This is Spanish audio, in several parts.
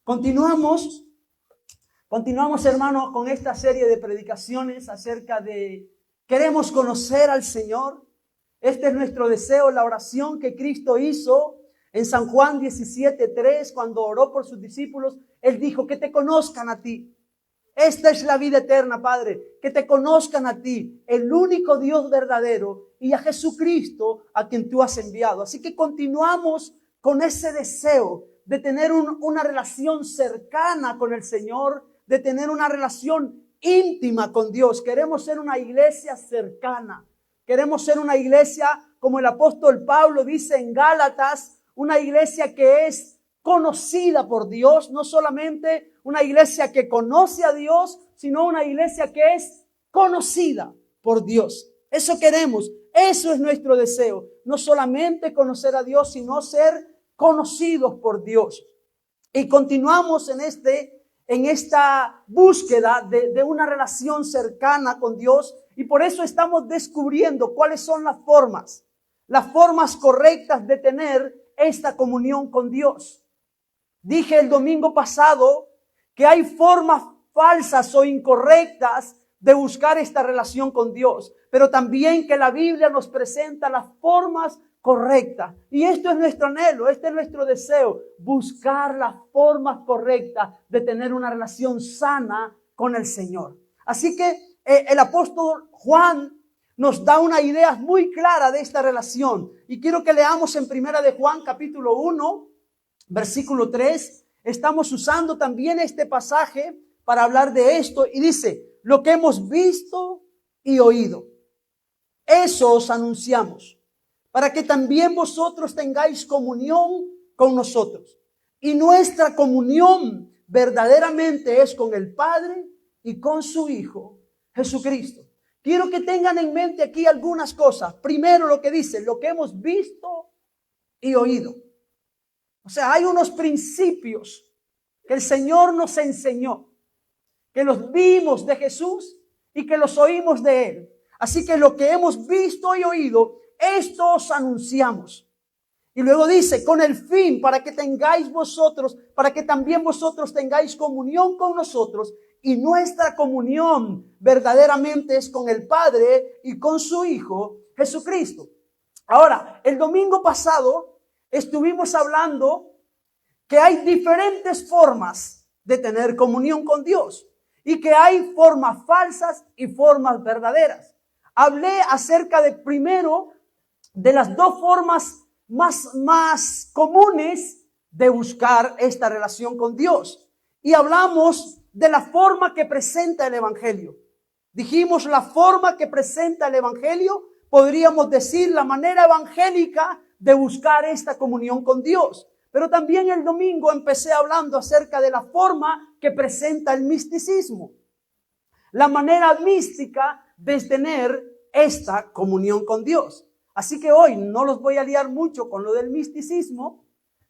Continuamos, hermanos, con esta serie de predicaciones acerca de queremos conocer al Señor. Este es nuestro deseo, la oración que Cristo hizo en San Juan 17:3, cuando oró por sus discípulos. Él dijo: que te conozcan a ti. Esta es la vida eterna, Padre, que te conozcan a ti, el único Dios verdadero, y a Jesucristo a quien tú has enviado. Así que continuamos con ese deseo de tener una relación cercana con el Señor, de tener una relación íntima con Dios. Queremos ser una iglesia cercana. Queremos ser una iglesia, como el apóstol Pablo dice en Gálatas, una iglesia que es conocida por Dios, no solamente una iglesia que conoce a Dios, sino una iglesia que es conocida por Dios. Eso queremos, eso es nuestro deseo. No solamente conocer a Dios, sino ser conocidos por Dios. Y continuamos en esta búsqueda de una relación cercana con Dios, y por eso estamos descubriendo cuáles son las formas correctas de tener esta comunión con Dios. Dije el domingo pasado que hay formas falsas o incorrectas de buscar esta relación con Dios, pero también que la Biblia nos presenta las formas correctas. Y esto es nuestro anhelo, este es nuestro deseo, buscar las formas correctas de tener una relación sana con el Señor. Así que el apóstol Juan nos da una idea muy clara de esta relación. Y quiero que leamos en Primera de Juan, capítulo 1, versículo 3. Estamos usando también este pasaje para hablar de esto. Y dice: lo que hemos visto y oído, eso os anunciamos, para que también vosotros tengáis comunión con nosotros. Y nuestra comunión verdaderamente es con el Padre y con su Hijo, Jesucristo. Quiero que tengan en mente aquí algunas cosas. Primero, lo que dice: lo que hemos visto y oído. O sea, hay unos principios que el Señor nos enseñó, que los vimos de Jesús y que los oímos de Él. Así que lo que hemos visto y oído, esto os anunciamos. Y luego dice: con el fin para que tengáis vosotros, para que también vosotros tengáis comunión con nosotros. Y nuestra comunión verdaderamente es con el Padre y con su Hijo, Jesucristo. Ahora, el domingo pasado estuvimos hablando que hay diferentes formas de tener comunión con Dios y que hay formas falsas y formas verdaderas. Hablé acerca de primero de las dos formas más comunes de buscar esta relación con Dios. Y hablamos de la forma que presenta el Evangelio. Dijimos la forma que presenta el Evangelio, podríamos decir la manera evangélica de buscar esta comunión con Dios. Pero también el domingo empecé hablando acerca de la forma que presenta el misticismo. La manera mística de tener esta comunión con Dios. Así que hoy no los voy a liar mucho con lo del misticismo,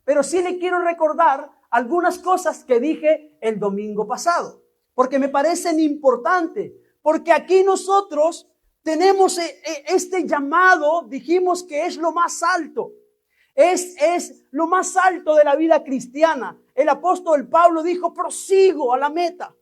pero sí le quiero recordar algunas cosas que dije el domingo pasado, porque me parecen importantes, porque aquí nosotros tenemos este llamado, dijimos que es lo más alto, es lo más alto de la vida cristiana. El apóstol Pablo dijo: prosigo a la meta,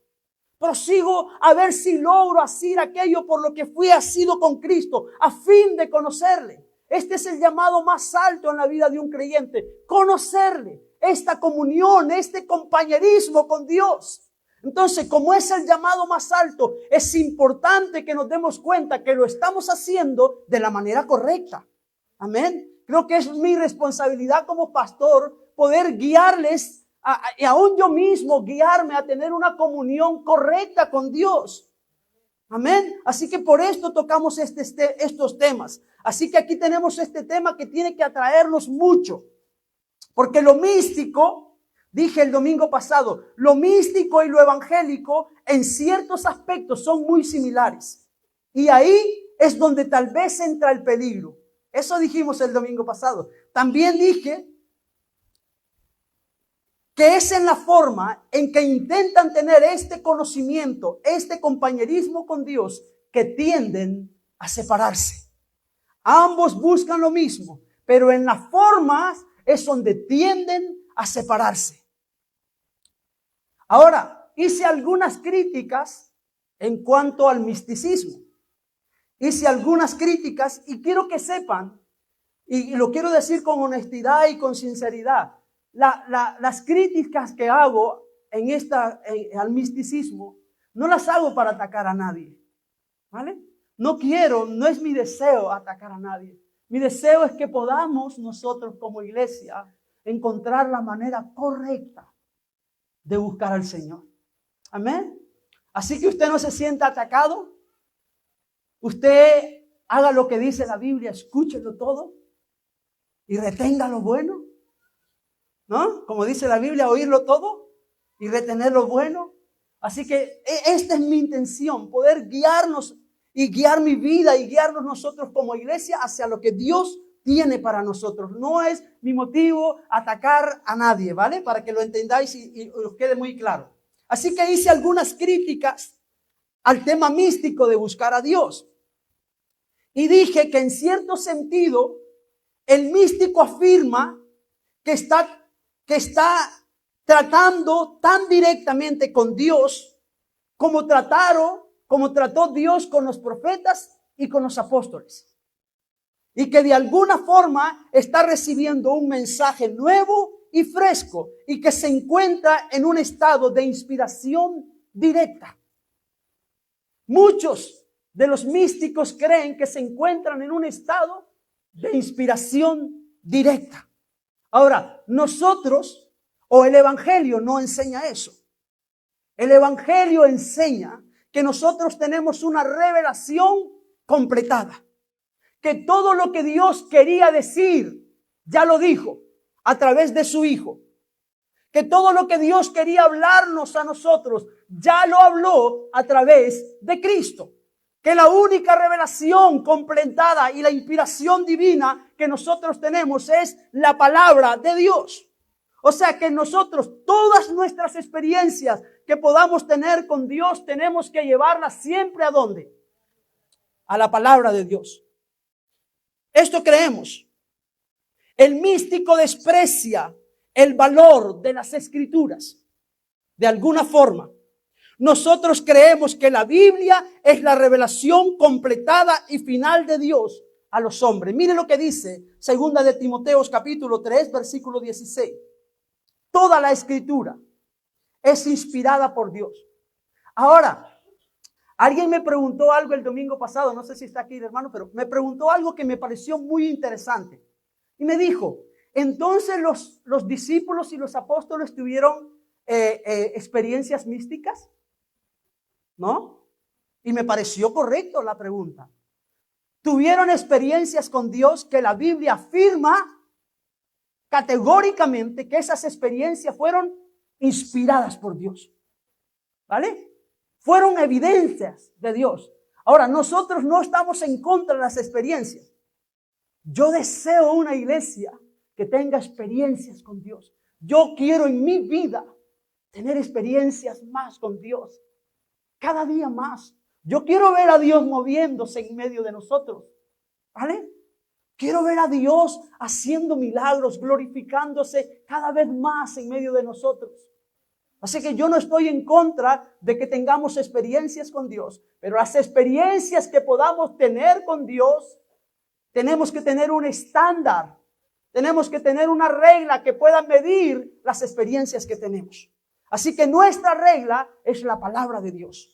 prosigo a ver si logro hacer aquello por lo que fui asido con Cristo, a fin de conocerle. Este es el llamado más alto en la vida de un creyente, conocerle, esta comunión, este compañerismo con Dios. Entonces, como es el llamado más alto, es importante que nos demos cuenta que lo estamos haciendo de la manera correcta. Amén. Creo que es mi responsabilidad como pastor poder guiarles, y aún yo mismo guiarme a tener una comunión correcta con Dios. Amén. Así que por esto tocamos estos temas. Así que aquí tenemos este tema que tiene que atraernos mucho. Porque lo místico, dije el domingo pasado, lo místico y lo evangélico en ciertos aspectos son muy similares. Y ahí es donde tal vez entra el peligro. Eso dijimos el domingo pasado. También dije que es en la forma en que intentan tener este conocimiento, este compañerismo con Dios, que tienden a separarse. Ambos buscan lo mismo, pero en las formas es donde tienden a separarse. Ahora, hice algunas críticas en cuanto al misticismo. Hice algunas críticas y quiero que sepan, y lo quiero decir con honestidad y con sinceridad, las críticas que hago al misticismo, no las hago para atacar a nadie, ¿vale? No es mi deseo atacar a nadie. Mi deseo es que podamos nosotros como iglesia encontrar la manera correcta de buscar al Señor. Amén. Así que usted no se sienta atacado. Usted haga lo que dice la Biblia, escúchelo todo y retenga lo bueno, ¿no? Como dice la Biblia, oírlo todo y retener lo bueno. Así que esta es mi intención, poder guiarnos y guiar mi vida y guiarnos nosotros como iglesia hacia lo que Dios tiene para nosotros. No es mi motivo atacar a nadie, ¿vale? Para que lo entendáis y os quede muy claro. Así que hice algunas críticas al tema místico de buscar a Dios. Y dije que en cierto sentido, el místico afirma que está tratando tan directamente con Dios como trató Dios con los profetas y con los apóstoles. Y que de alguna forma está recibiendo un mensaje nuevo y fresco y que se encuentra en un estado de inspiración directa. Muchos de los místicos creen que se encuentran en un estado de inspiración directa. Ahora, nosotros o el Evangelio no enseña eso. El Evangelio enseña que nosotros tenemos una revelación completada. Que todo lo que Dios quería decir, ya lo dijo a través de su Hijo. Que todo lo que Dios quería hablarnos a nosotros, ya lo habló a través de Cristo. Que la única revelación completada y la inspiración divina que nosotros tenemos es la palabra de Dios. O sea que nosotros, todas nuestras experiencias que podamos tener con Dios, tenemos que llevarlas siempre ¿a dónde? A la palabra de Dios. Esto creemos. El místico desprecia el valor de las Escrituras. De alguna forma, nosotros creemos que la Biblia es la revelación completada y final de Dios a los hombres. Mire lo que dice 2 de Timoteo capítulo 3, versículo 16. Toda la Escritura es inspirada por Dios. Ahora, alguien me preguntó algo el domingo pasado, no sé si está aquí el hermano, pero me preguntó algo que me pareció muy interesante. Y me dijo, entonces los discípulos y los apóstoles tuvieron experiencias místicas, ¿no? Y me pareció correcto la pregunta. Tuvieron experiencias con Dios que la Biblia afirma categóricamente que esas experiencias fueron inspiradas por Dios. ¿Vale? Fueron evidencias de Dios. Ahora, nosotros no estamos en contra de las experiencias. Yo deseo una iglesia que tenga experiencias con Dios. Yo quiero en mi vida tener experiencias más con Dios. Cada día más. Yo quiero ver a Dios moviéndose en medio de nosotros. ¿Vale? Quiero ver a Dios haciendo milagros, glorificándose cada vez más en medio de nosotros. Así que yo no estoy en contra de que tengamos experiencias con Dios, pero las experiencias que podamos tener con Dios, tenemos que tener un estándar, tenemos que tener una regla que pueda medir las experiencias que tenemos. Así que nuestra regla es la palabra de Dios.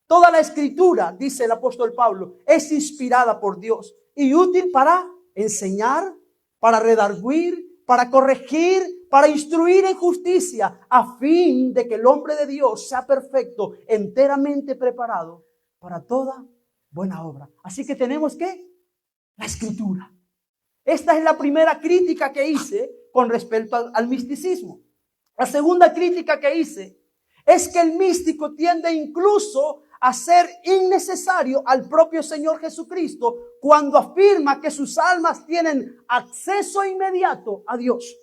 Toda la Escritura, dice el apóstol Pablo, es inspirada por Dios y útil para enseñar, para redarguir, para corregir, para instruir en justicia, a fin de que el hombre de Dios sea perfecto, enteramente preparado para toda buena obra. Así que tenemos que la Escritura. Esta es la primera crítica que hice con respecto al misticismo. La segunda crítica que hice es que el místico tiende incluso a ser innecesario al propio Señor Jesucristo cuando afirma que sus almas tienen acceso inmediato a Dios.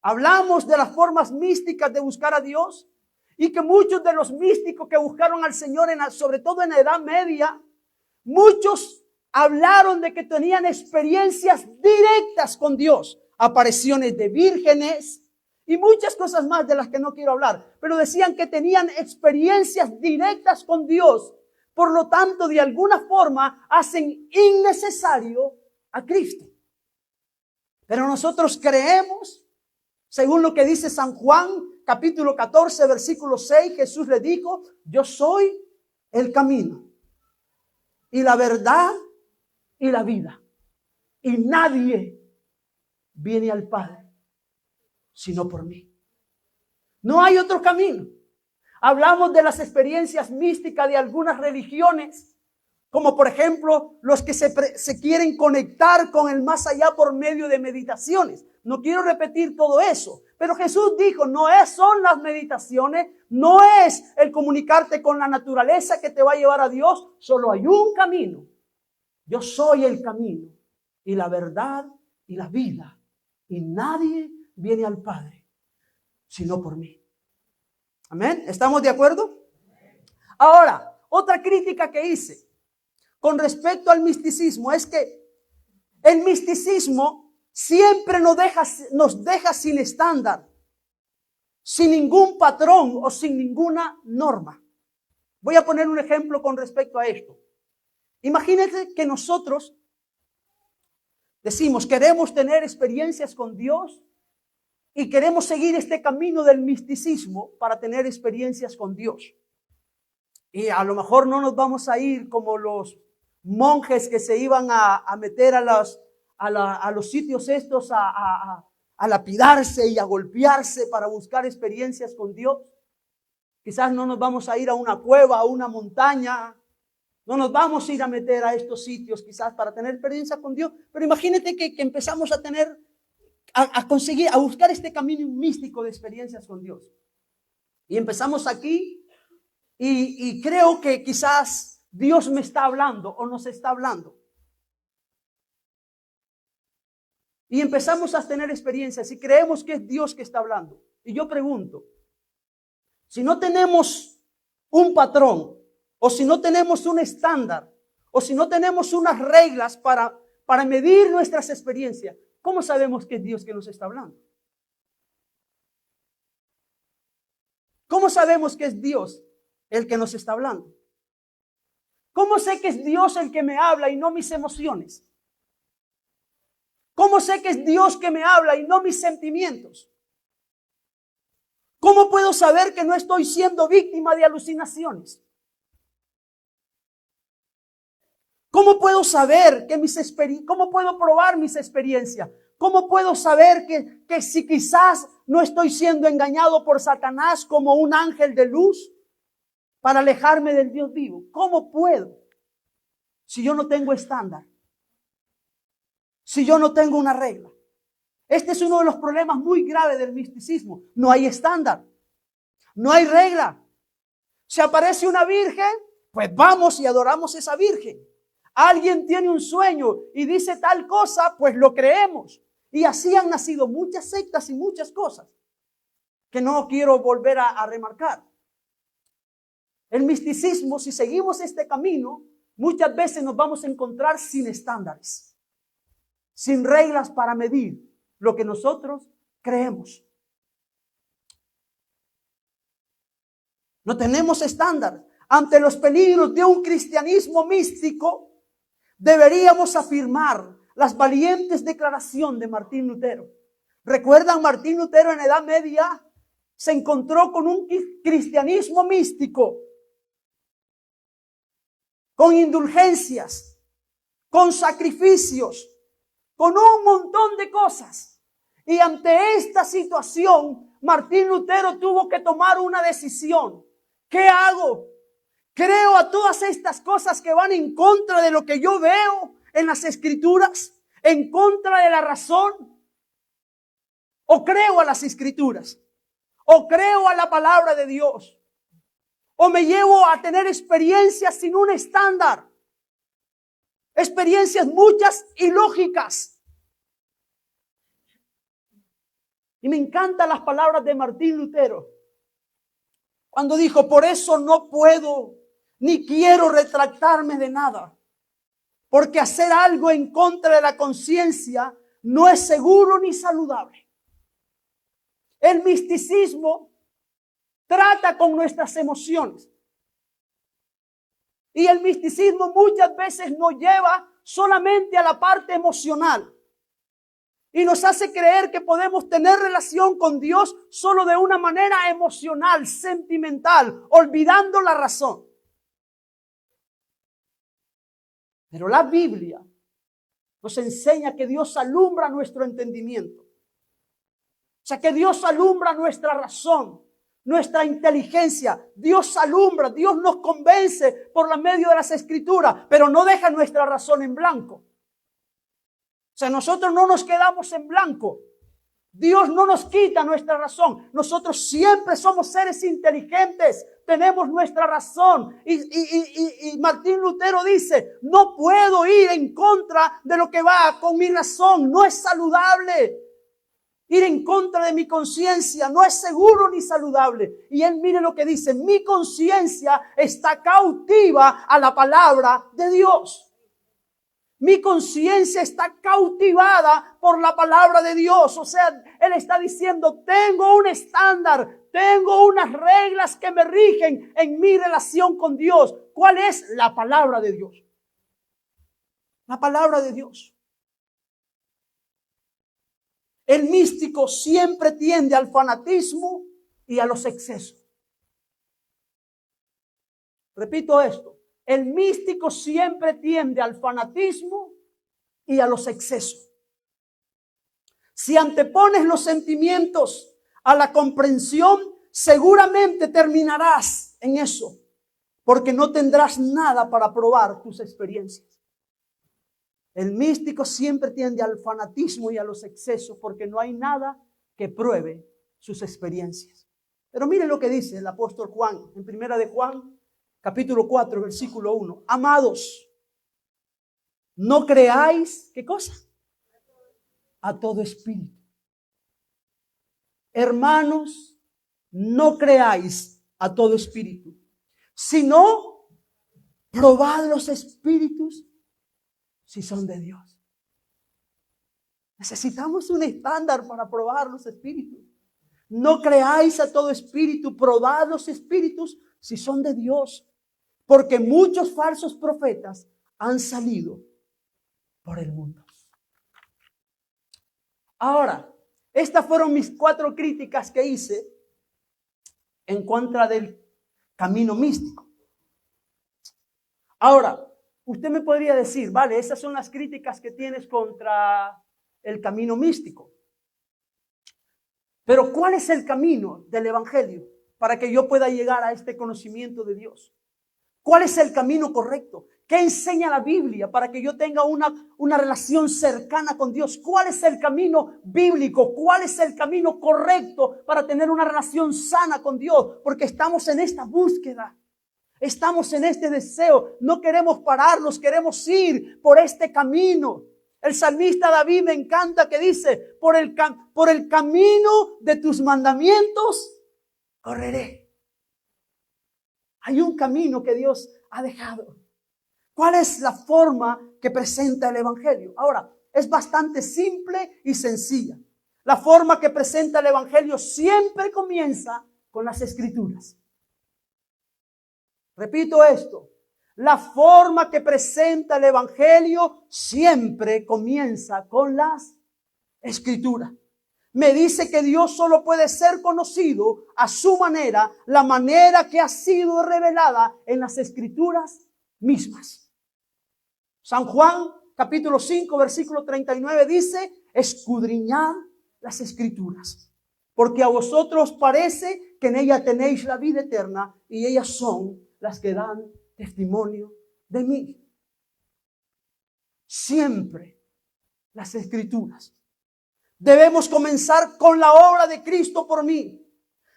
Hablamos de las formas místicas de buscar a Dios y que muchos de los místicos que buscaron al Señor, sobre todo en la Edad Media, muchos hablaron de que tenían experiencias directas con Dios, apariciones de vírgenes y muchas cosas más de las que no quiero hablar. Pero decían que tenían experiencias directas con Dios. Por lo tanto, de alguna forma, hacen innecesario a Cristo. Pero nosotros creemos, según lo que dice San Juan, capítulo 14, versículo 6, Jesús le dijo, yo soy el camino y la verdad y la vida. Y nadie viene al Padre sino por mí. No hay otro camino. Hablamos de las experiencias místicas de algunas religiones, como por ejemplo los que se quieren conectar con el más allá por medio de meditaciones. No quiero repetir todo eso, pero Jesús dijo, son las meditaciones, no es el comunicarte con la naturaleza que te va a llevar a Dios, solo hay un camino. Yo soy el camino y la verdad y la vida, y nadie viene al Padre sino por mí. Amén. ¿Estamos de acuerdo? Ahora, otra crítica que hice con respecto al misticismo es que el misticismo siempre nos deja sin estándar, sin ningún patrón o sin ninguna norma. Voy a poner un ejemplo con respecto a esto. Imagínense que nosotros decimos, queremos tener experiencias con Dios y queremos seguir este camino del misticismo para tener experiencias con Dios. Y a lo mejor no nos vamos a ir como los monjes que se iban a meter a los sitios estos a lapidarse y a golpearse para buscar experiencias con Dios. Quizás no nos vamos a ir a una cueva, a una montaña. No nos vamos a ir a meter a estos sitios quizás para tener experiencia con Dios. Pero imagínate que empezamos a tener, a conseguir, a buscar este camino místico de experiencias con Dios. Y empezamos aquí y creo que quizás Dios me está hablando o nos está hablando. Y empezamos a tener experiencias y creemos que es Dios que está hablando. Y yo pregunto, si no tenemos un patrón, o si no tenemos un estándar, o si no tenemos unas reglas para medir nuestras experiencias, ¿cómo sabemos que es Dios que nos está hablando? ¿Cómo sabemos que es Dios el que nos está hablando? ¿Cómo sé que es Dios el que me habla y no mis emociones? ¿Cómo sé que es Dios que me habla y no mis sentimientos? ¿Cómo puedo saber que no estoy siendo víctima de alucinaciones? ¿Cómo puedo saber cómo puedo probar mis experiencias? ¿Cómo puedo saber que si quizás no estoy siendo engañado por Satanás como un ángel de luz para alejarme del Dios vivo? ¿Cómo puedo? Si yo no tengo estándar. Si yo no tengo una regla. Este es uno de los problemas muy graves del misticismo. No hay estándar. No hay regla. Si aparece una virgen, pues vamos y adoramos a esa virgen. Alguien tiene un sueño y dice tal cosa, pues lo creemos. Y así han nacido muchas sectas y muchas cosas que no quiero volver a remarcar. El misticismo, si seguimos este camino, muchas veces nos vamos a encontrar sin estándares, sin reglas para medir lo que nosotros creemos. No tenemos estándar. Ante los peligros de un cristianismo místico, deberíamos afirmar las valientes declaraciones de Martín Lutero. ¿Recuerdan? Martín Lutero en Edad Media se encontró con un cristianismo místico, con indulgencias, con sacrificios, con un montón de cosas. Y ante esta situación, Martín Lutero tuvo que tomar una decisión. ¿Qué hago? ¿Creo a todas estas cosas que van en contra de lo que yo veo en las Escrituras? ¿En contra de la razón? ¿O creo a las Escrituras? ¿O creo a la palabra de Dios? ¿O me llevo a tener experiencias sin un estándar? Experiencias muchas y lógicas. Y me encantan las palabras de Martín Lutero, cuando dijo, por eso no puedo ni quiero retractarme de nada, porque hacer algo en contra de la conciencia no es seguro ni saludable. El misticismo trata con nuestras emociones. Y el misticismo muchas veces nos lleva solamente a la parte emocional. Y nos hace creer que podemos tener relación con Dios solo de una manera emocional, sentimental, olvidando la razón. Pero la Biblia nos enseña que Dios alumbra nuestro entendimiento. O sea, que Dios alumbra nuestra razón, nuestra inteligencia. Dios alumbra, Dios nos convence por la medio de las Escrituras, pero no deja nuestra razón en blanco. O sea, nosotros no nos quedamos en blanco. Dios no nos quita nuestra razón. Nosotros siempre somos seres inteligentes. Tenemos nuestra razón. Y Martín Lutero dice, no puedo ir en contra de lo que va con mi razón. No es saludable. Ir en contra de mi conciencia no es seguro ni saludable. Y él mire lo que dice, mi conciencia está cautiva a la palabra de Dios. Mi conciencia está cautivada por la palabra de Dios. O sea, él está diciendo, tengo un estándar, tengo unas reglas que me rigen en mi relación con Dios. ¿Cuál es? La palabra de Dios. La palabra de Dios. El místico siempre tiende al fanatismo y a los excesos. Repito esto. El místico siempre tiende al fanatismo y a los excesos. Si antepones los sentimientos a la comprensión, seguramente terminarás en eso, porque no tendrás nada para probar tus experiencias. El místico siempre tiende al fanatismo y a los excesos, porque no hay nada que pruebe sus experiencias. Pero mire lo que dice el apóstol Juan, en primera de Juan, capítulo 4, versículo 1. Amados, no creáis, ¿qué cosa? A todo espíritu. Hermanos, no creáis a todo espíritu, sino probad los espíritus si son de Dios. Necesitamos un estándar para probar los espíritus. No creáis a todo espíritu, probad los espíritus si son de Dios. Porque muchos falsos profetas han salido por el mundo. Ahora, estas fueron mis 4 críticas que hice en contra del camino místico. Ahora, usted me podría decir, vale, esas son las críticas que tienes contra el camino místico. Pero ¿cuál es el camino del Evangelio para que yo pueda llegar a este conocimiento de Dios? ¿Cuál es el camino correcto? ¿Qué enseña la Biblia para que yo tenga una relación cercana con Dios? ¿Cuál es el camino bíblico? ¿Cuál es el camino correcto para tener una relación sana con Dios? Porque estamos en esta búsqueda. Estamos en este deseo. No queremos pararnos, queremos ir por este camino. El salmista David me encanta que dice, por el camino de tus mandamientos correré. Hay un camino que Dios ha dejado. ¿Cuál es la forma que presenta el Evangelio? Ahora, es bastante simple y sencilla. La forma que presenta el Evangelio siempre comienza con las Escrituras. Repito esto. La forma que presenta el Evangelio siempre comienza con las Escrituras. Me dice que Dios solo puede ser conocido a su manera, la manera que ha sido revelada en las Escrituras mismas. San Juan, capítulo 5, versículo 39 dice, escudriñad las Escrituras, porque a vosotros parece que en ellas tenéis la vida eterna y ellas son las que dan testimonio de mí. Siempre las Escrituras. Debemos comenzar con la obra de Cristo por mí.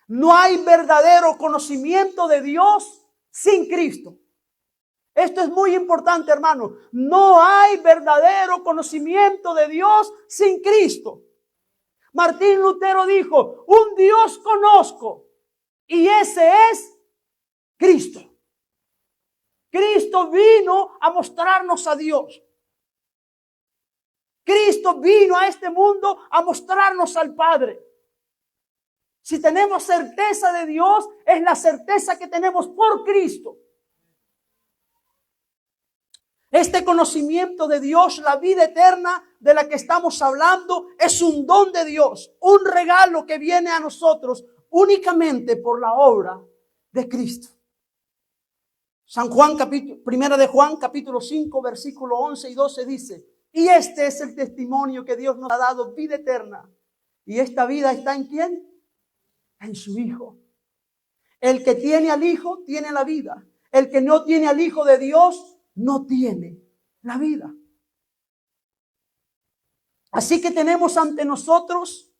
No hay verdadero conocimiento de Dios sin Cristo. Esto es muy importante, hermano. No hay verdadero conocimiento de Dios sin Cristo. Martín Lutero dijo, un Dios conozco y ese es Cristo. Cristo vino a mostrarnos a Dios. Cristo vino a este mundo a mostrarnos al Padre. Si tenemos certeza de Dios, es la certeza que tenemos por Cristo. Este conocimiento de Dios, la vida eterna de la que estamos hablando, es un don de Dios, un regalo que viene a nosotros únicamente por la obra de Cristo. Primera de Juan, capítulo 5, versículo 11 y 12 dice: y este es el testimonio que Dios nos ha dado, vida eterna. ¿Y esta vida está en quién? En su Hijo. El que tiene al Hijo tiene la vida. El que no tiene al Hijo de Dios no tiene la vida. Así que tenemos ante nosotros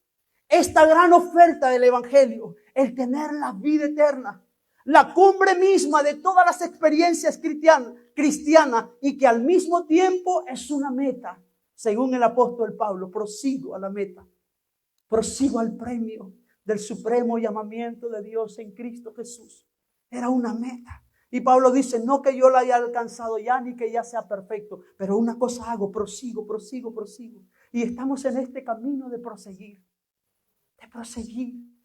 esta gran oferta del Evangelio, el tener la vida eterna, la cumbre misma de todas las experiencias cristianas y que al mismo tiempo es una meta. Según el apóstol Pablo, prosigo a la meta, prosigo al premio del supremo llamamiento de Dios en Cristo Jesús. Era una meta. Y Pablo dice, no que yo la haya alcanzado ya, ni que ya sea perfecto, pero una cosa hago, prosigo. Y estamos en este camino de proseguir.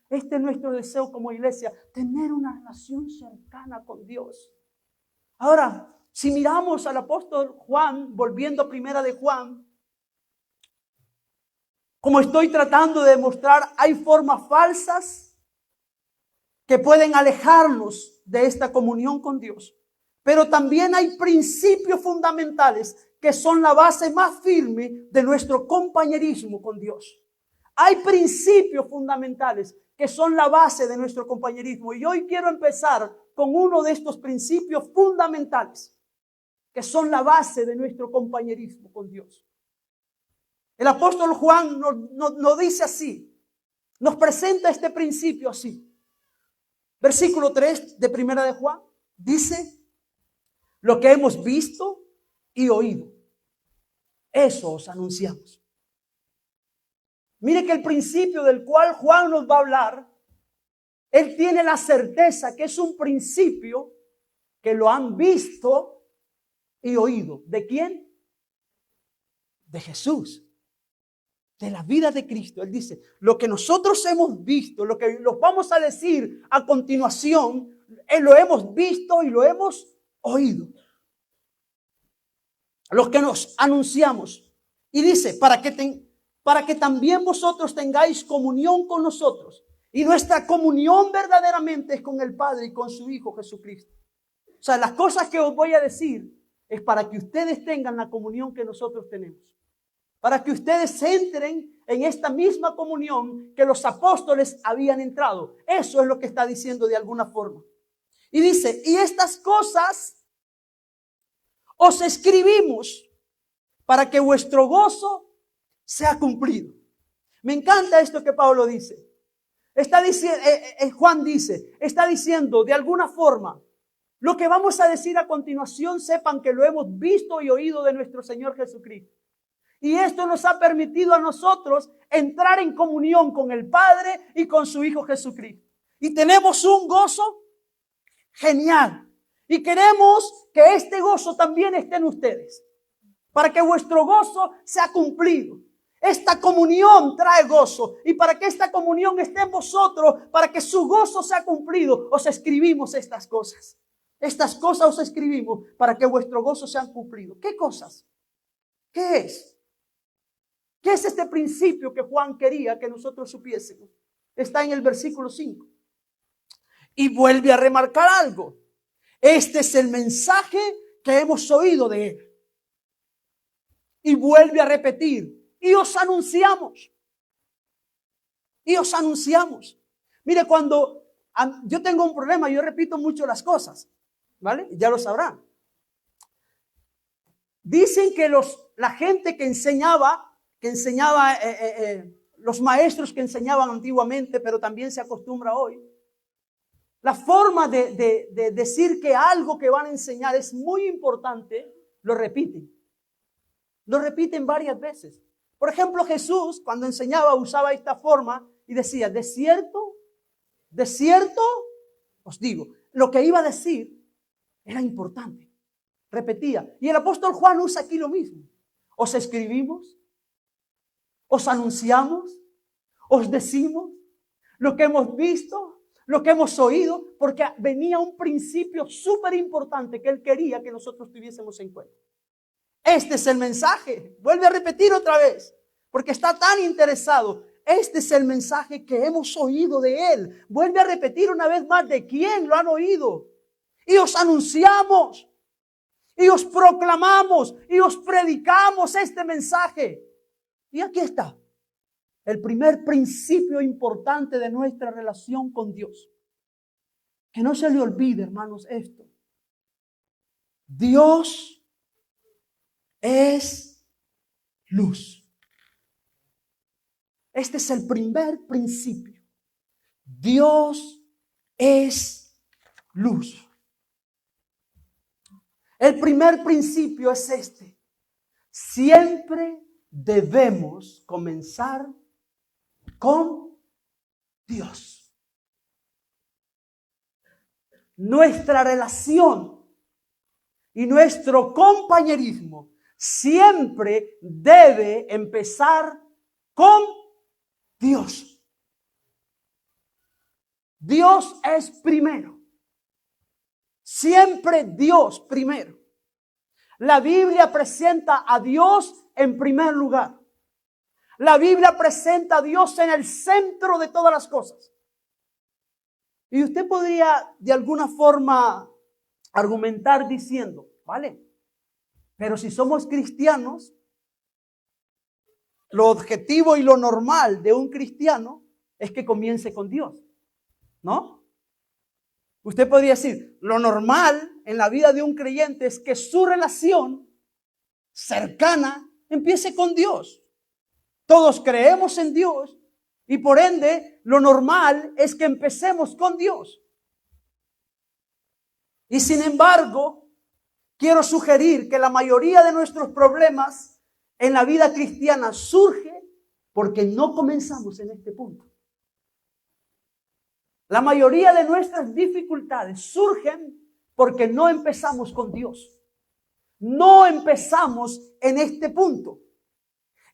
Este es nuestro deseo como iglesia, tener una relación cercana con Dios. Ahora, si miramos al apóstol Juan, volviendo a Primera de Juan, como estoy tratando de demostrar, hay formas falsas que pueden alejarnos de esta comunión con Dios. Pero también hay principios fundamentales que son la base más firme de nuestro compañerismo con Dios. Hay principios fundamentales que son la base de nuestro compañerismo. Y hoy quiero empezar con uno de estos principios fundamentales que son la base de nuestro compañerismo con Dios. El apóstol Juan nos dice así, nos presenta este principio así. Versículo 3 de Primera de Juan dice, lo que hemos visto y oído, eso os anunciamos. Mire que el principio del cual Juan nos va a hablar, él tiene la certeza que es un principio que lo han visto y oído. ¿De quién? De Jesús. De la vida de Cristo. Él dice, lo que nosotros hemos visto, lo que los vamos a decir a continuación, lo hemos visto y lo hemos oído. Los que nos anunciamos. Y dice, para que también vosotros tengáis comunión con nosotros. Y nuestra comunión verdaderamente es con el Padre y con su Hijo Jesucristo. O sea, las cosas que os voy a decir es para que ustedes tengan la comunión que nosotros tenemos. Para que ustedes entren en esta misma comunión que los apóstoles habían entrado. Eso es lo que está diciendo de alguna forma. Y dice, y estas cosas os escribimos para que vuestro gozo sea cumplido. Me encanta esto que Pablo dice. Juan dice, está diciendo de alguna forma, lo que vamos a decir a continuación, sepan que lo hemos visto y oído de nuestro Señor Jesucristo. Y esto nos ha permitido a nosotros entrar en comunión con el Padre y con su Hijo Jesucristo. Y tenemos un gozo genial. Y queremos que este gozo también esté en ustedes. Para que vuestro gozo sea cumplido. Esta comunión trae gozo. Y para que esta comunión esté en vosotros, para que su gozo sea cumplido, os escribimos estas cosas. Estas cosas os escribimos para que vuestro gozo sea cumplido. ¿Qué cosas? ¿Qué es? ¿Qué es este principio que Juan quería que nosotros supiésemos? Está en el versículo 5. Y vuelve a remarcar algo. Este es el mensaje que hemos oído de él. Y vuelve a repetir. Y os anunciamos. Y os anunciamos. Mire, cuando yo tengo un problema, yo repito mucho las cosas. ¿Vale? Ya lo sabrán. Dicen que la gente que enseñaba, los maestros que enseñaban antiguamente, pero también se acostumbra hoy, la forma de decir que algo que van a enseñar es muy importante, lo repiten. Lo repiten varias veces. Por ejemplo, Jesús, cuando enseñaba, usaba esta forma y decía, de cierto, os digo, lo que iba a decir era importante. Repetía. Y el apóstol Juan usa aquí lo mismo. Os escribimos, os anunciamos, os decimos. lo que hemos visto, lo que hemos oído, porque venía un principio súper importante que Él quería que nosotros tuviésemos en cuenta. Este es el mensaje. Vuelve a repetir otra vez, porque está tan interesado. Este es el mensaje que hemos oído de Él. Vuelve a repetir una vez más de quién lo han oído. Y os anunciamos, y os proclamamos, y os predicamos este mensaje. Y aquí está. El primer principio importante de nuestra relación con Dios. Que no se le olvide, hermanos, esto. Dios es luz. Este es el primer principio. Dios es luz. El primer principio es este. Siempre debemos comenzar con Dios. Nuestra relación y nuestro compañerismo siempre debe empezar con Dios. Dios es primero. Siempre Dios primero. La Biblia presenta a Dios en primer lugar. La Biblia presenta a Dios en el centro de todas las cosas. Y usted podría de alguna forma argumentar diciendo, vale, pero si somos cristianos, lo objetivo y lo normal de un cristiano es que comience con Dios, ¿no? Usted podría decir, lo normal en la vida de un creyente es que su relación cercana empiece con Dios. Todos creemos en Dios y por ende lo normal es que empecemos con Dios. Y sin embargo, quiero sugerir que la mayoría de nuestros problemas en la vida cristiana surge porque no comenzamos en este punto. La mayoría de nuestras dificultades surgen porque no empezamos con Dios. No empezamos en este punto.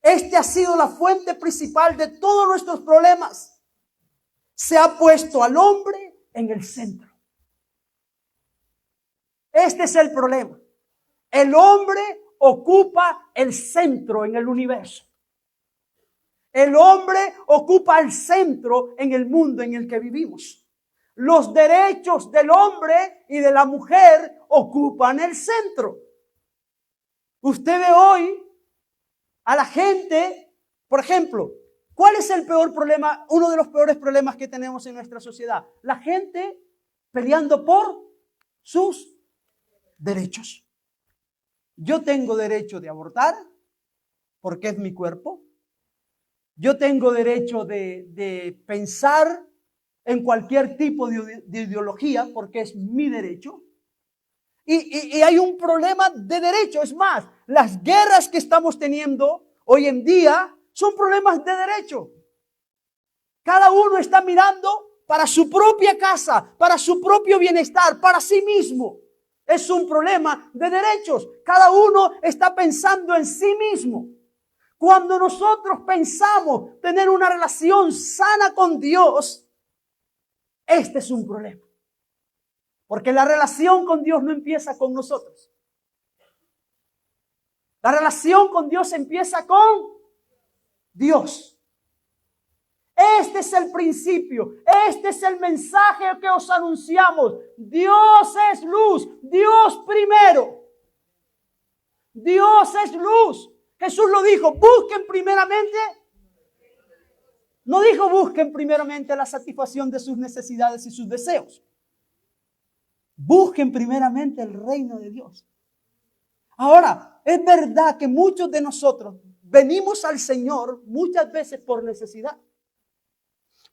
Este ha sido la fuente principal de todos nuestros problemas. Se ha puesto al hombre en el centro. Este es el problema. El hombre ocupa el centro en el universo. El hombre ocupa el centro en el mundo en el que vivimos. Los derechos del hombre y de la mujer ocupan el centro. Usted ve hoy a la gente, por ejemplo, ¿cuál es el peor problema? Uno de los peores problemas que tenemos en nuestra sociedad. La gente peleando por sus derechos. Yo tengo derecho de abortar porque es mi cuerpo. Yo tengo derecho de pensar en cualquier tipo de ideología porque es mi derecho. Y hay un problema de derecho. Es más, las guerras que estamos teniendo hoy en día son problemas de derecho. Cada uno está mirando para su propia casa, para su propio bienestar, para sí mismo. Es un problema de derechos. Cada uno está pensando en sí mismo. Cuando nosotros pensamos tener una relación sana con Dios, este es un problema. Porque la relación con Dios no empieza con nosotros. La relación con Dios empieza con Dios. Este es el principio. Este es el mensaje que os anunciamos. Dios es luz. Dios primero. Dios es luz. Jesús lo dijo, busquen primeramente. No dijo busquen primeramente la satisfacción de sus necesidades y sus deseos. Busquen primeramente el reino de Dios. Ahora, es verdad que muchos de nosotros venimos al Señor muchas veces por necesidad.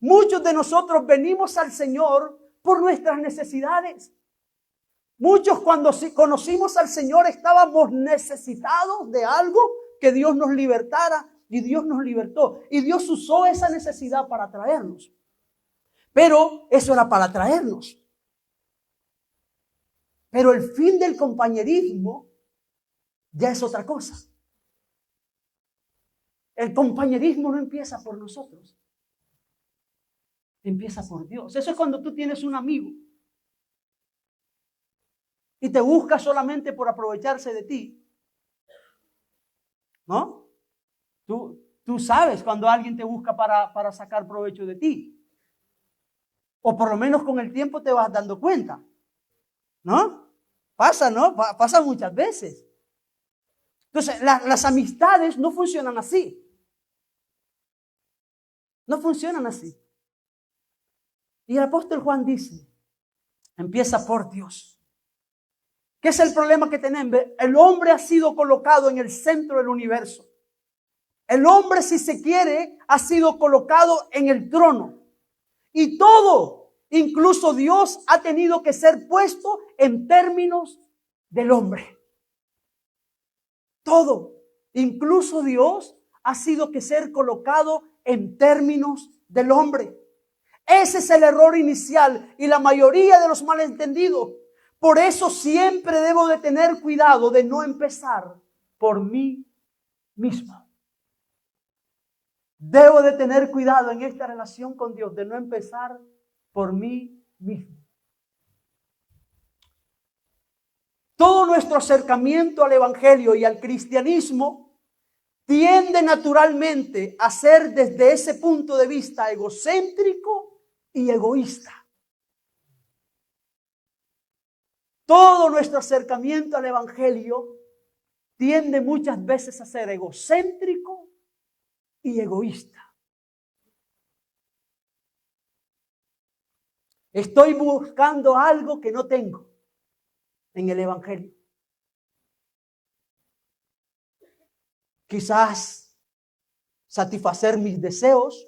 Muchos de nosotros venimos al Señor por nuestras necesidades. Muchos cuando conocimos al Señor estábamos necesitados de algo que Dios nos libertara y Dios nos libertó. Y Dios usó esa necesidad para traernos. Pero eso era para traernos. Pero el fin del compañerismo ya es otra cosa. El compañerismo no empieza por nosotros. Empieza por Dios. Eso es cuando tú tienes un amigo y te busca solamente por aprovecharse de ti, ¿no? Tú sabes cuando alguien te busca para sacar provecho de ti. O por lo menos con el tiempo te vas dando cuenta, ¿no? Pasa, ¿no? Pasa muchas veces. Entonces, las amistades no funcionan así. No funcionan así. Y el apóstol Juan dice, empieza por Dios. ¿Qué es el problema que tenemos? El hombre ha sido colocado en el centro del universo. El hombre, si se quiere, ha sido colocado en el trono. Y todo, incluso Dios, ha tenido que ser puesto en términos del hombre. Todo, incluso Dios, ha sido que ser colocado en términos del hombre. Ese es el error inicial y la mayoría de los malentendidos. Por eso siempre debo de tener cuidado de no empezar por mí mismo. Debo de tener cuidado en esta relación con Dios de no empezar por mí mismo. Todo nuestro acercamiento al Evangelio y al cristianismo tiende naturalmente a ser desde ese punto de vista egocéntrico y egoísta. Todo nuestro acercamiento al Evangelio tiende muchas veces a ser egocéntrico y egoísta. Estoy buscando algo que no tengo en el Evangelio. Quizás satisfacer mis deseos.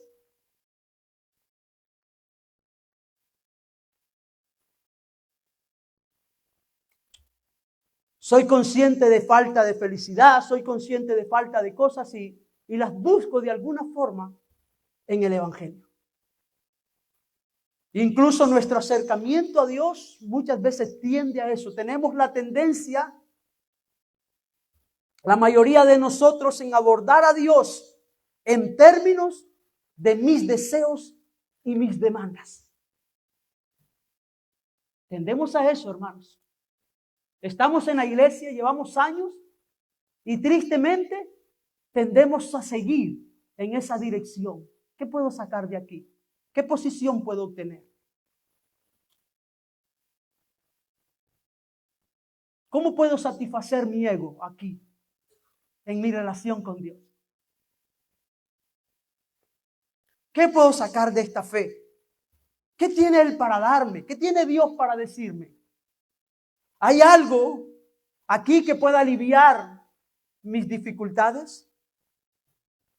Soy consciente de falta de felicidad, soy consciente de falta de cosas y las busco de alguna forma en el Evangelio. Incluso nuestro acercamiento a Dios muchas veces tiende a eso. Tenemos la tendencia, la mayoría de nosotros, en abordar a Dios en términos de mis deseos y mis demandas. Tendemos a eso, hermanos. Estamos en la iglesia, llevamos años y tristemente tendemos a seguir en esa dirección. ¿Qué puedo sacar de aquí? ¿Qué posición puedo obtener? ¿Cómo puedo satisfacer mi ego aquí, en mi relación con Dios? ¿Qué puedo sacar de esta fe? ¿Qué tiene Él para darme? ¿Qué tiene Dios para decirme? ¿Hay algo aquí que pueda aliviar mis dificultades?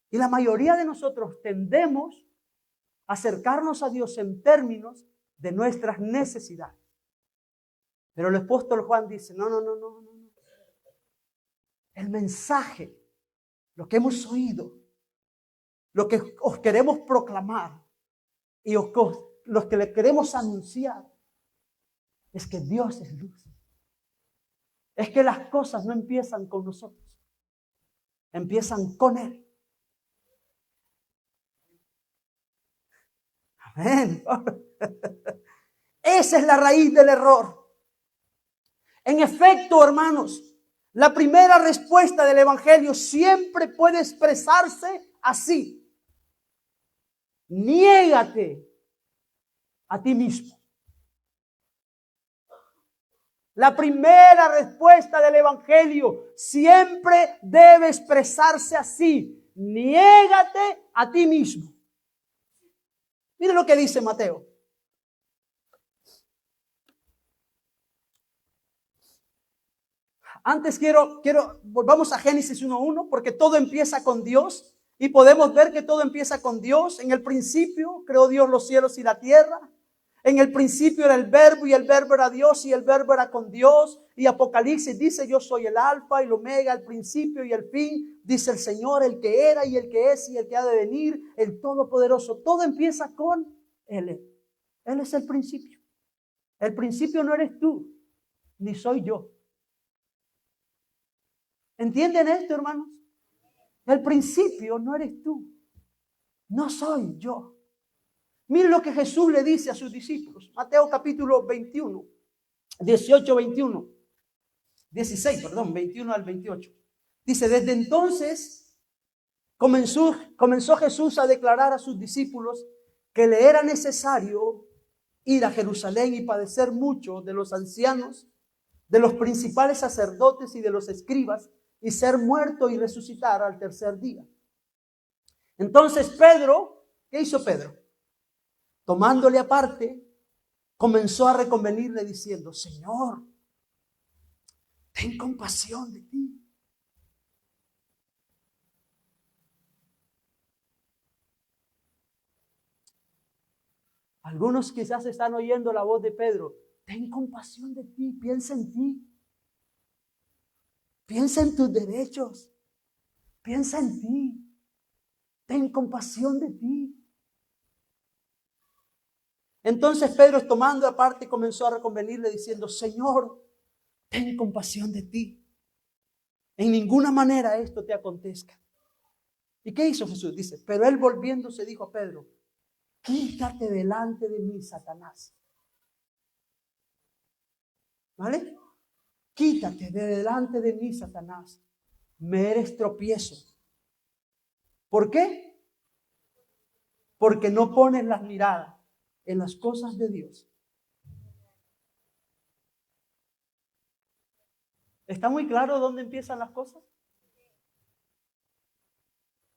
Y la mayoría de nosotros tendemos a acercarnos a Dios en términos de nuestras necesidades. Pero el apóstol Juan dice, no. El mensaje, lo que hemos oído, lo que os queremos proclamar y los que le queremos anunciar es que Dios es luz. Es que las cosas no empiezan con nosotros, empiezan con Él. Amén. Esa es la raíz del error. En efecto, hermanos, la primera respuesta del Evangelio siempre puede expresarse así: niégate a ti mismo. La primera respuesta del Evangelio siempre debe expresarse así: niégate a ti mismo. Mire lo que dice Mateo. Antes volvamos a Génesis 1:1, porque todo empieza con Dios y podemos ver que todo empieza con Dios. En el principio creó Dios los cielos y la tierra. En el principio era el verbo y el verbo era Dios y el verbo era con Dios. Y Apocalipsis dice: yo soy el alfa y el omega, el principio y el fin. Dice el Señor, el que era y el que es y el que ha de venir, el todopoderoso. Todo empieza con Él. Él es el principio. El principio no eres tú, ni soy yo. ¿Entienden esto, hermanos? El principio no eres tú, no soy yo. Mire lo que Jesús le dice a sus discípulos. Mateo capítulo 21, 18, 21. 16, perdón, 21 al 28. Dice, desde entonces comenzó Jesús a declarar a sus discípulos que le era necesario ir a Jerusalén y padecer mucho de los ancianos, de los principales sacerdotes y de los escribas, y ser muerto y resucitar al tercer día. Entonces Pedro, ¿qué hizo Pedro? Tomándole aparte, comenzó a reconvenirle diciendo, Señor, ten compasión de ti. Algunos quizás están oyendo la voz de Pedro. Ten compasión de ti, piensa en ti. Piensa en tus derechos. Piensa en ti. Ten compasión de ti. Entonces Pedro, tomando aparte, comenzó a reconvenirle diciendo, Señor, ten compasión de ti. En ninguna manera esto te acontezca. ¿Y qué hizo Jesús? Dice, pero él volviéndose dijo a Pedro, quítate delante de mí, Satanás. ¿Vale? Quítate de delante de mí, Satanás. Me eres tropiezo. ¿Por qué? Porque no pones las miradas en las cosas de Dios. ¿Está muy claro dónde empiezan las cosas?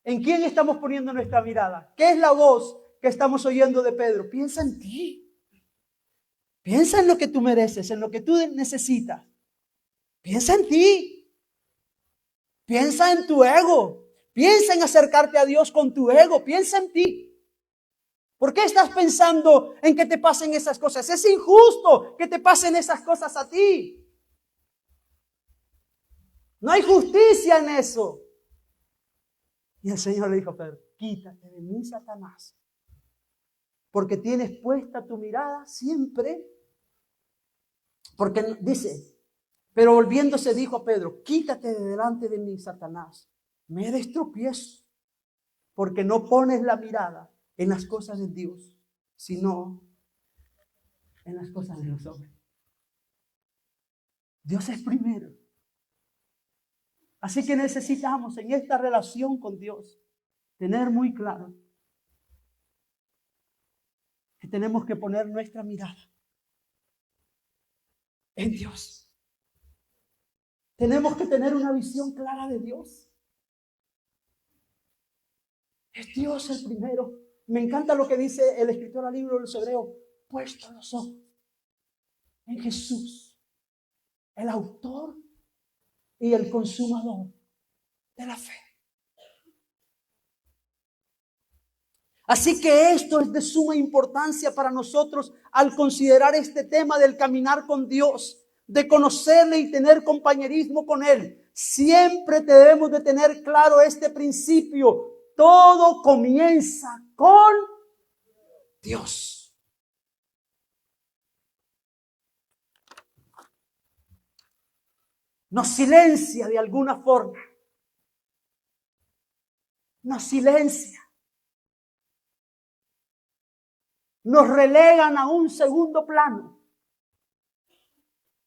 ¿En quién estamos poniendo nuestra mirada? ¿Qué es la voz que estamos oyendo de Pedro? Piensa en ti. Piensa en lo que tú mereces, en lo que tú necesitas. Piensa en ti. Piensa en tu ego. Piensa en acercarte a Dios con tu ego. Piensa en ti. ¿Por qué estás pensando en que te pasen esas cosas? Es injusto que te pasen esas cosas a ti. No hay justicia en eso. Y el Señor le dijo a Pedro, quítate de mí, Satanás. Porque tienes puesta tu mirada siempre. Porque dice, pero volviéndose dijo a Pedro, quítate de delante de mí, Satanás. Me eres tropiezo. Porque no pones la mirada en las cosas de Dios, sino en las cosas de los hombres. Dios es primero. Así que necesitamos en esta relación con Dios tener muy claro que tenemos que poner nuestra mirada en Dios. Tenemos que tener una visión clara de Dios. Es Dios el primero. Me encanta lo que dice el escritor al libro de los Hebreos. Puesto los ojos en Jesús, el autor y el consumador de la fe. Así que esto es de suma importancia para nosotros al considerar este tema del caminar con Dios, de conocerle y tener compañerismo con Él. Siempre debemos de tener claro este principio. Todo comienza con Dios. Nos silencia de alguna forma. Nos silencia. Nos relegan a un segundo plano.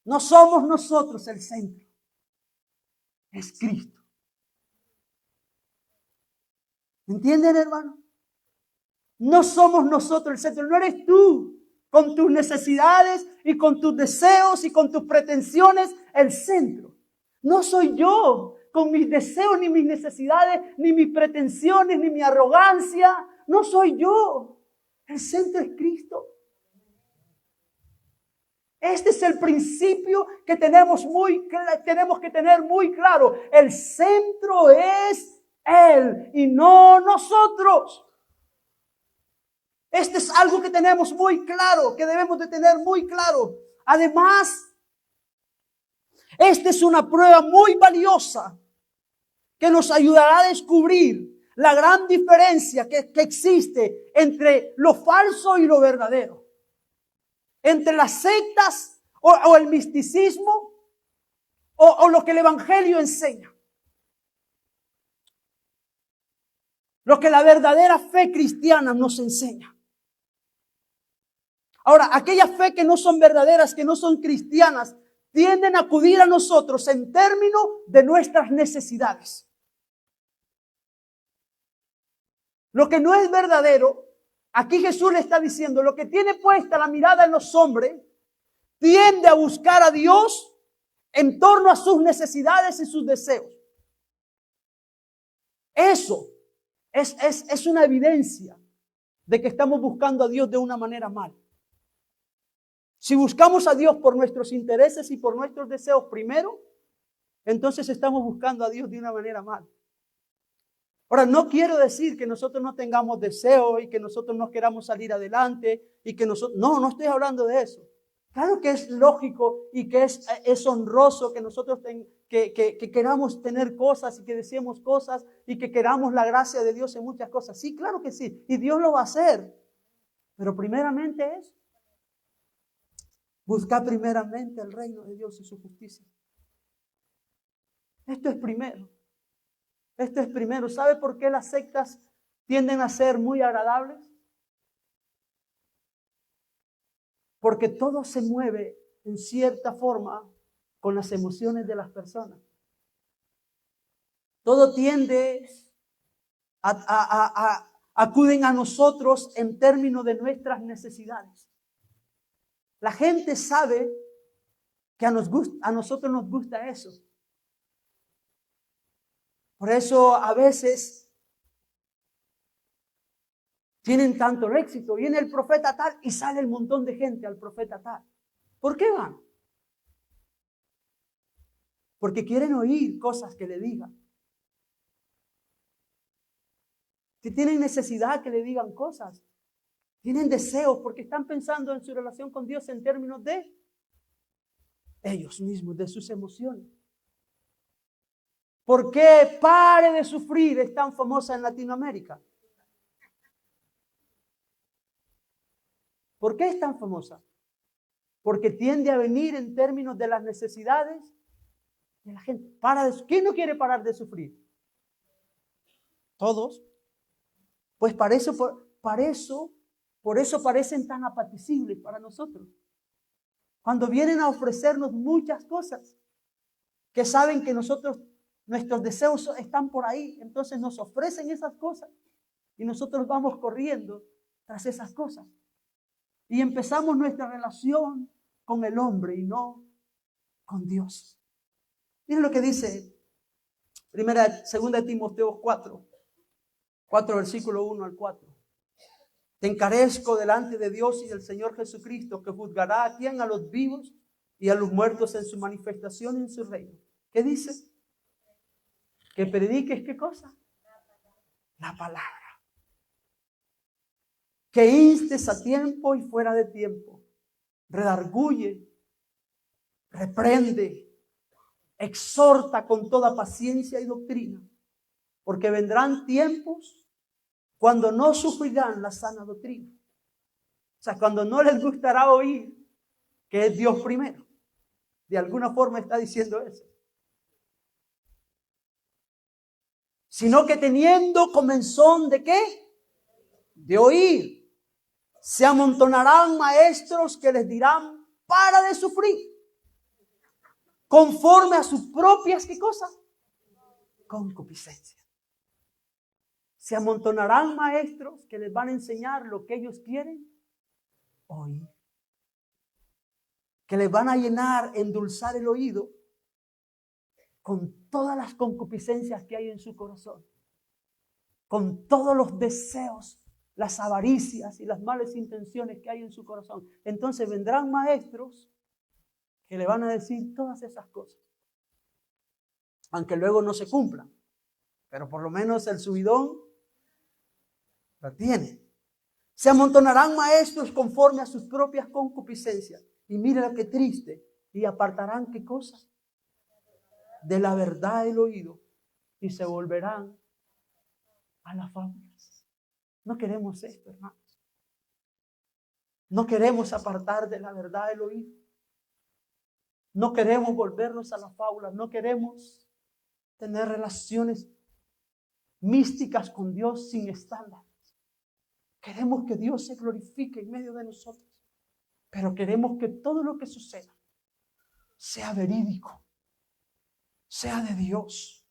No somos nosotros el centro. Es Cristo. ¿Entienden, hermano? No somos nosotros el centro. No eres tú con tus necesidades y con tus deseos y con tus pretensiones el centro. No soy yo con mis deseos ni mis necesidades, ni mis pretensiones, ni mi arrogancia. No soy yo. El centro es Cristo. Este es el principio que tenemos que tener muy claro. El centro es Él y no nosotros. Este es algo que tenemos muy claro, que debemos de tener muy claro. Además, esta es una prueba muy valiosa que nos ayudará a descubrir la gran diferencia que existe entre lo falso y lo verdadero. Entre las sectas o el misticismo o lo que el Evangelio enseña. Lo que la verdadera fe cristiana nos enseña. Ahora, aquellas fe que no son verdaderas, que no son cristianas, tienden a acudir a nosotros en términos de nuestras necesidades. Lo que no es verdadero, aquí Jesús le está diciendo, lo que tiene puesta la mirada en los hombres, tiende a buscar a Dios en torno a sus necesidades y sus deseos. Eso es una evidencia de que estamos buscando a Dios de una manera mal. Si buscamos a Dios por nuestros intereses y por nuestros deseos primero, entonces estamos buscando a Dios de una manera mal. Ahora, no quiero decir que nosotros no tengamos deseo y que nosotros no queramos salir adelante y que nosotros... No estoy hablando de eso. Claro que es lógico y que es honroso que nosotros que queramos tener cosas y que deseemos cosas y que queramos la gracia de Dios en muchas cosas. Sí, claro que sí. Y Dios lo va a hacer. Pero primeramente es buscar primeramente el reino de Dios y su justicia. Esto es primero. Esto es primero. ¿Sabe por qué las sectas tienden a ser muy agradables? Porque todo se mueve en cierta forma con las emociones de las personas. Todo tiende acuden a nosotros en términos de nuestras necesidades. La gente sabe que a nosotros nos gusta eso. Por eso a veces tienen tanto éxito. Viene el profeta tal y sale el montón de gente al profeta tal. ¿Por qué van? Porque quieren oír cosas que le digan. Que tienen necesidad que le digan cosas. Tienen deseos porque están pensando en su relación con Dios en términos de ellos mismos, de sus emociones. ¿Por qué Pare de Sufrir es tan famosa en Latinoamérica? ¿Por qué es tan famosa? Porque tiende a venir en términos de las necesidades de la gente. ¿Quién no quiere parar de sufrir? Todos. Pues por eso parecen tan apetecibles para nosotros. Cuando vienen a ofrecernos muchas cosas, que saben que nuestros deseos están por ahí, entonces nos ofrecen esas cosas y nosotros vamos corriendo tras esas cosas. Y empezamos nuestra relación con el hombre y no con Dios. Miren lo que dice segunda de Timoteo 4 versículo 1 al 4. Te encarezco delante de Dios y del Señor Jesucristo, que juzgará a quien, a los vivos y a los muertos en su manifestación en su reino. ¿Qué dice? Que prediques, ¿qué cosa? La palabra. Que instes a tiempo y fuera de tiempo. Redarguye, reprende, exhorta con toda paciencia y doctrina. Porque vendrán tiempos cuando no sufrirán la sana doctrina. O sea, cuando no les gustará oír que es Dios primero. De alguna forma está diciendo eso. Sino que teniendo comezón de ¿qué? De oír. Se amontonarán maestros que les dirán, para de sufrir. Conforme a sus propias, ¿qué cosa? Concupiscencia. Se amontonarán maestros que les van a enseñar lo que ellos quieren oír. Que les van a llenar, endulzar el oído con todas las concupiscencias que hay en su corazón. Con todos los deseos, las avaricias y las malas intenciones que hay en su corazón. Entonces vendrán maestros que le van a decir todas esas cosas. Aunque luego no se cumplan. Pero por lo menos el subidón la tiene. Se amontonarán maestros conforme a sus propias concupiscencias. Y mira qué triste. Y apartarán qué cosa. De la verdad el oído. Y se volverán a las fábulas. No queremos esto, hermanos. No queremos apartar de la verdad el oído. No queremos volvernos a las fábulas. No queremos tener relaciones místicas con Dios sin estándar. Queremos que Dios se glorifique en medio de nosotros. Pero queremos que todo lo que suceda sea verídico, sea de Dios.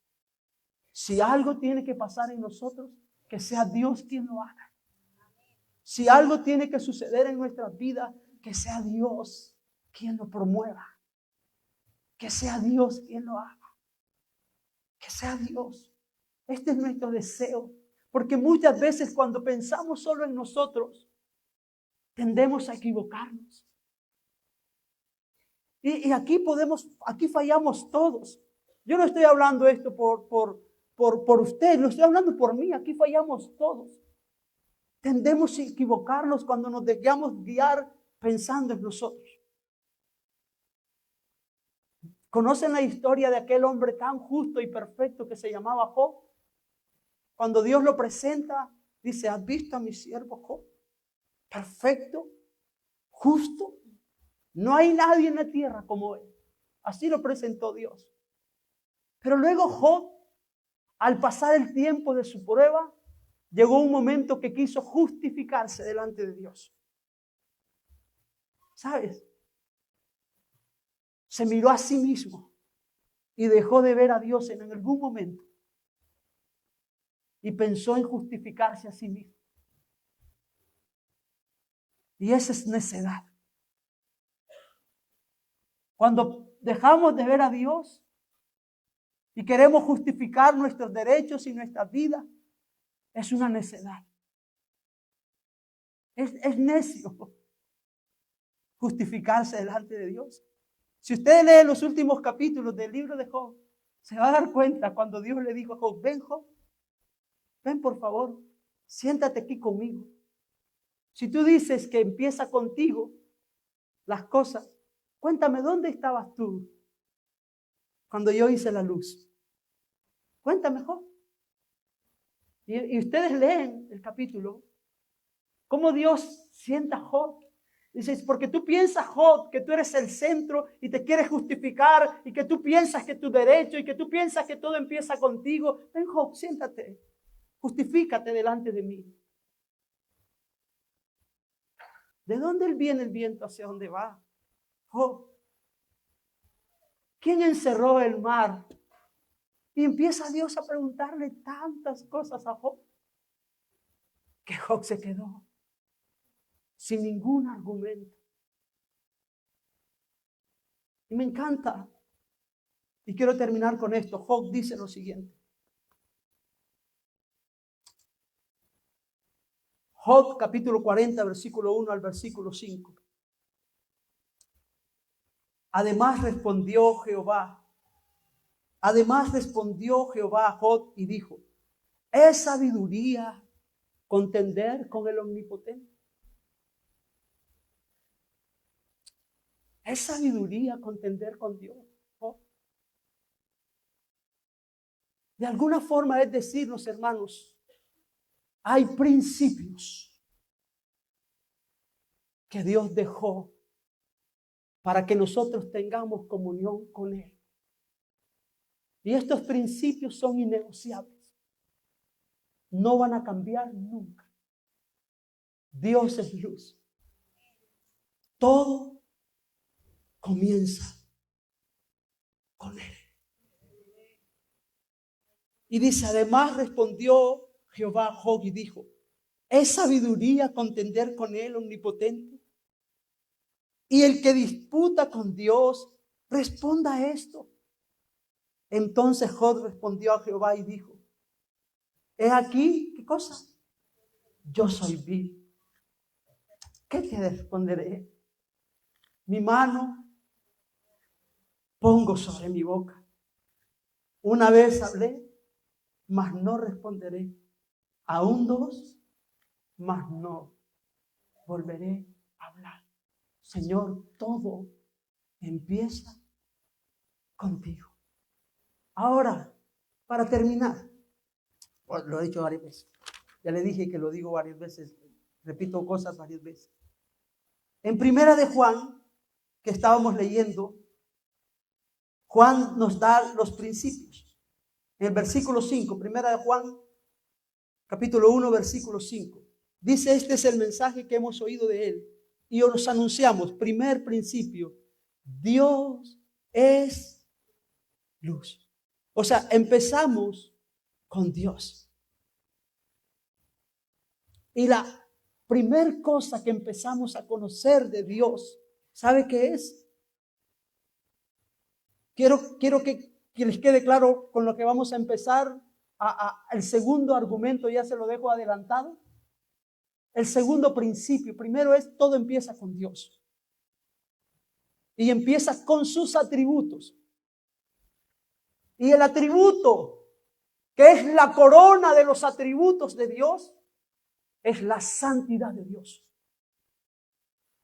Si algo tiene que pasar en nosotros, que sea Dios quien lo haga. Si algo tiene que suceder en nuestras vidas, que sea Dios quien lo promueva. Que sea Dios quien lo haga. Que sea Dios. Este es nuestro deseo. Porque muchas veces cuando pensamos solo en nosotros, tendemos a equivocarnos. Y aquí fallamos todos. Yo no estoy hablando esto por usted, lo estoy hablando por mí. Aquí fallamos todos. Tendemos a equivocarnos cuando nos dejamos guiar pensando en nosotros. ¿Conocen la historia de aquel hombre tan justo y perfecto que se llamaba Job? Cuando Dios lo presenta, dice: ¿has visto a mi siervo Job? Perfecto, justo. No hay nadie en la tierra como él. Así lo presentó Dios. Pero luego Job, al pasar el tiempo de su prueba, llegó un momento que quiso justificarse delante de Dios. ¿Sabes? Se miró a sí mismo y dejó de ver a Dios en algún momento. Y pensó en justificarse a sí mismo. Y esa es necedad. Cuando dejamos de ver a Dios y queremos justificar nuestros derechos y nuestra vida, es una necedad. Es necio justificarse delante de Dios. Si usted lee los últimos capítulos del libro de Job, se va a dar cuenta cuando Dios le dijo a Job: ven, Job, ven por favor, siéntate aquí conmigo. Si tú dices que empieza contigo las cosas, cuéntame, ¿dónde estabas tú cuando yo hice la luz? Cuéntame, Job. Y ustedes leen el capítulo, cómo Dios sienta a Job. Dices: porque tú piensas, Job, que tú eres el centro y te quieres justificar, y que tú piensas que tu derecho, y que tú piensas que todo empieza contigo. Ven, Job, siéntate, justifícate delante de mí. ¿De dónde viene el viento? ¿Hacia dónde va? Job, ¿quién encerró el mar? Y empieza Dios a preguntarle tantas cosas a Job, que Job se quedó sin ningún argumento. Y me encanta. Y quiero terminar con esto. Job dice lo siguiente. Job capítulo 40, versículo 1 al versículo 5. Además respondió Jehová a Job y dijo: ¿es sabiduría contender con el Omnipotente? ¿Es sabiduría contender con Dios, Job? De alguna forma es decirnos, hermanos, hay principios que Dios dejó para que nosotros tengamos comunión con Él. Y estos principios son innegociables. No van a cambiar nunca. Dios es luz. Todo comienza con Él. Y dice: además respondió Jehová a Job y dijo: ¿es sabiduría contender con el Omnipotente? Y el que disputa con Dios, responda a esto. Entonces Job respondió a Jehová y dijo: he aquí, ¿qué cosa? Yo soy vil. ¿Qué te responderé? Mi mano pongo sobre mi boca. Una vez hablé, mas no responderé. Aún dos, mas no volveré a hablar. Señor, todo empieza contigo. Ahora, para terminar, lo he dicho varias veces. Ya le dije que lo digo varias veces. Repito cosas varias veces. En Primera de Juan, que estábamos leyendo, Juan nos da los principios. En el versículo 5, Primera de Juan, capítulo 1, versículo 5. Dice: este es el mensaje que hemos oído de él y os anunciamos, primer principio, Dios es luz. O sea, empezamos con Dios. Y la primer cosa que empezamos a conocer de Dios, ¿sabe qué es? Quiero que les quede claro con lo que vamos a empezar. El segundo argumento ya se lo dejo adelantado. El segundo principio, primero es, todo empieza con Dios. Y empieza con sus atributos. Y el atributo, que es la corona de los atributos de Dios, es la santidad de Dios.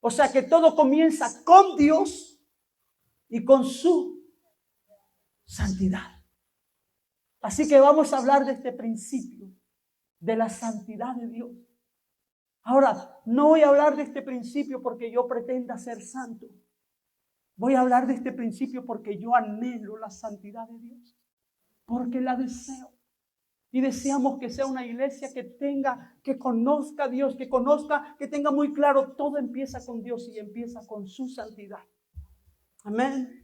O sea que todo comienza con Dios y con su santidad. Así que vamos a hablar de este principio, de la santidad de Dios. Ahora, no voy a hablar de este principio porque yo pretenda ser santo. Voy a hablar de este principio porque yo anhelo la santidad de Dios. Porque la deseo. Y deseamos que sea una iglesia que conozca a Dios, que tenga muy claro, todo empieza con Dios y empieza con su santidad. Amén.